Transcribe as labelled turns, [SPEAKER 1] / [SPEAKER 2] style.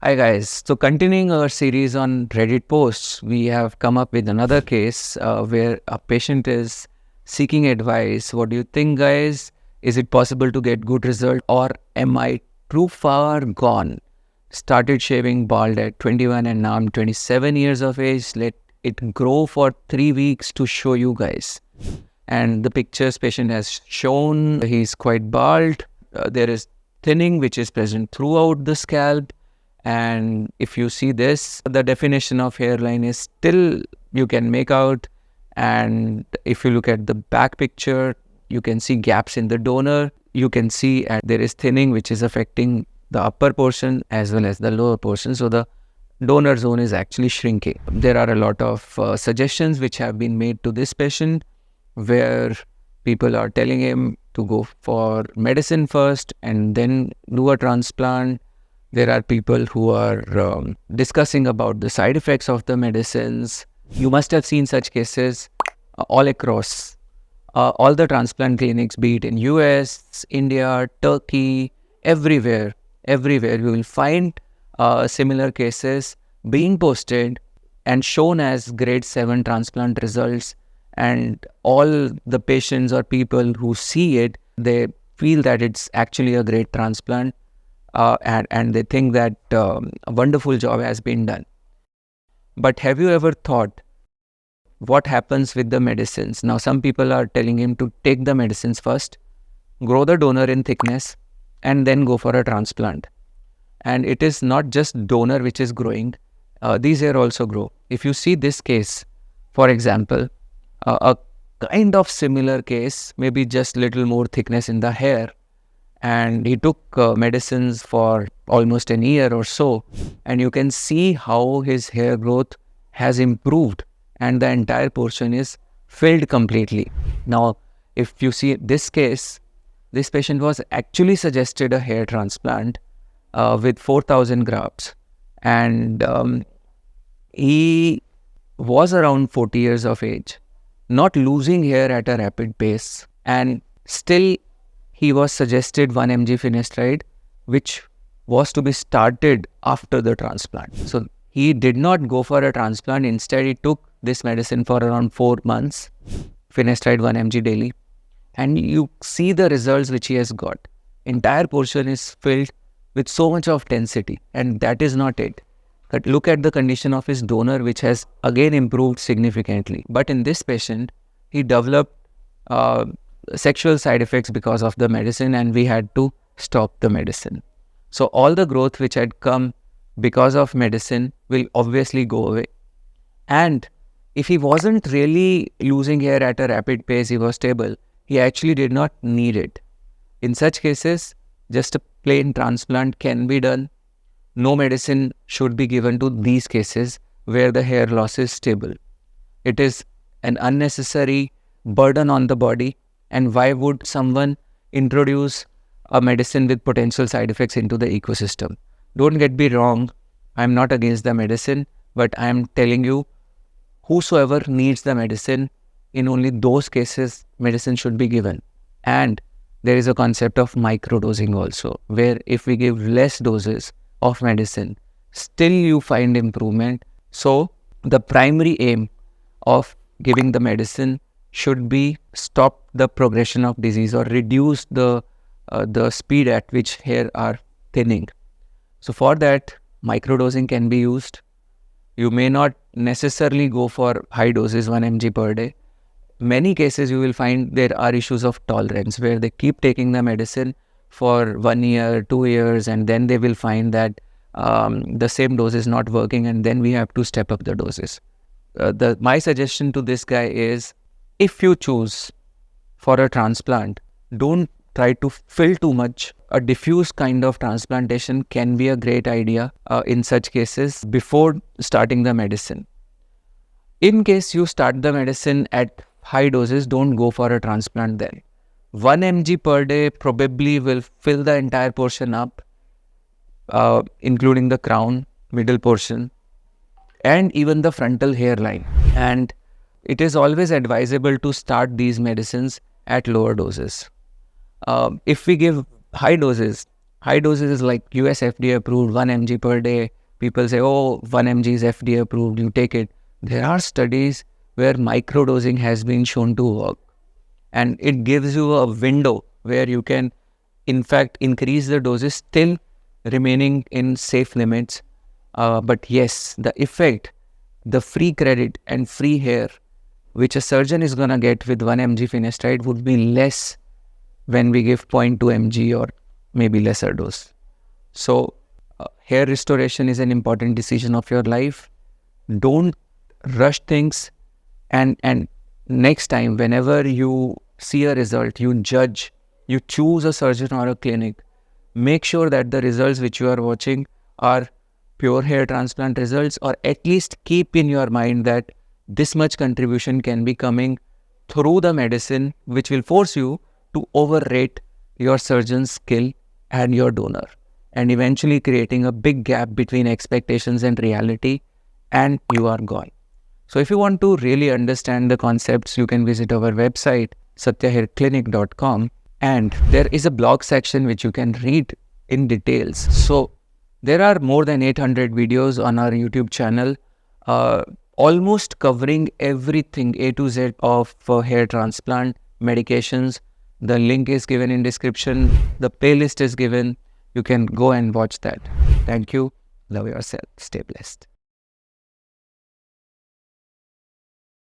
[SPEAKER 1] Hi guys. So continuing our series on Reddit posts, we have come up with another case where a patient is seeking advice. What do you think, guys? Is it possible to get good result, or am I too far gone? Started shaving bald at 21 and now I'm 27 years of age. Let it grow for 3 weeks to show you guys. And the pictures patient has shown, he's quite bald. There is thinning which is present throughout the scalp. And if you see this, the definition of hairline is still you can make out. And if you look at the back picture, you can see gaps in the donor. You can see there is thinning which is affecting the upper portion as well as the lower portion. So the donor zone is actually shrinking. There are a lot of suggestions which have been made to this patient where people are telling him to go for medicine first and then do a transplant. There are people who are discussing about the side effects of the medicines. You must have seen such cases all across all the transplant clinics, be it in US, India, Turkey, everywhere you will find similar cases being posted and shown as grade 7 transplant results. And all the patients or people who see it, they feel that it's actually a great transplant. And they think that a wonderful job has been done. But have you ever thought what happens with the medicines? Now, some people are telling him to take the medicines first, grow the donor in thickness, and then go for a transplant. And it is not just donor which is growing. These hair also grow. If you see this case, for example, a kind of similar case, maybe just little more thickness in the hair, and he took medicines for almost an year or so, and you can see how his hair growth has improved and the entire portion is filled completely. Now, if you see this case, this patient was actually suggested a hair transplant with 4,000 grafts, and he was around 40 years of age, not losing hair at a rapid pace, and still he was suggested 1 mg finasteride, which was to be started after the transplant. So he did not go for a transplant. Instead, he took this medicine for around 4 months, finasteride 1 mg daily. And you see the results which he has got. Entire portion is filled with so much of density. And that is not it. But look at the condition of his donor, which has again improved significantly. But in this patient, he developed sexual side effects because of the medicine, and we had to stop the medicine. So all the growth which had come because of medicine will obviously go away. And if he wasn't really losing hair at a rapid pace, he was stable, he actually did not need it. In such cases, just a plain transplant can be done. No medicine should be given to these cases where the hair loss is stable. It is an unnecessary burden on the body. And why would someone introduce a medicine with potential side effects into the ecosystem? Don't get me wrong, I'm not against the medicine, but I'm telling you, whosoever needs the medicine, in only those cases, medicine should be given. And there is a concept of microdosing also, where if we give less doses of medicine, still you find improvement. So the primary aim of giving the medicine should be stop the progression of disease or reduce the speed at which hair are thinning. So for that, microdosing can be used. You may not necessarily go for high doses, 1 mg per day. Many cases you will find there are issues of tolerance where they keep taking the medicine for 1 year, 2 years, and then they will find that the same dose is not working, and then we have to step up the doses. My suggestion to this guy is, if you choose for a transplant, don't try to fill too much. A diffuse kind of transplantation can be a great idea in such cases before starting the medicine. In case you start the medicine at high doses, don't go for a transplant then. 1 mg per day probably will fill the entire portion up, including the crown, middle portion, and even the frontal hairline. And it is always advisable to start these medicines at lower doses. If we give high doses, High doses is like US FDA approved, 1 mg per day. People say, oh, 1 mg is FDA approved, you take it. There are studies where microdosing has been shown to work. And it gives you a window where you can, in fact, increase the doses still remaining in safe limits. But yes, the effect, the free credit and free hair, which a surgeon is going to get with 1 mg finasteride would be less when we give 0.2 mg or maybe lesser dose. So hair restoration is an important decision of your life. Don't rush things. And next time, whenever you see a result, you judge, you choose a surgeon or a clinic, make sure that the results which you are watching are pure hair transplant results, or at least keep in your mind that this much contribution can be coming through the medicine, which will force you to overrate your surgeon's skill and your donor, and eventually creating a big gap between expectations and reality, and you are gone. So if you want to really understand the concepts, you can visit our website, satyahairclinic.com, and there is a blog section which you can read in details. So there are more than 800 videos on our YouTube channel, almost covering everything A to Z of hair transplant, medications. The link is given in description. The playlist is given. You can go and watch that. Thank you. Love yourself. Stay blessed.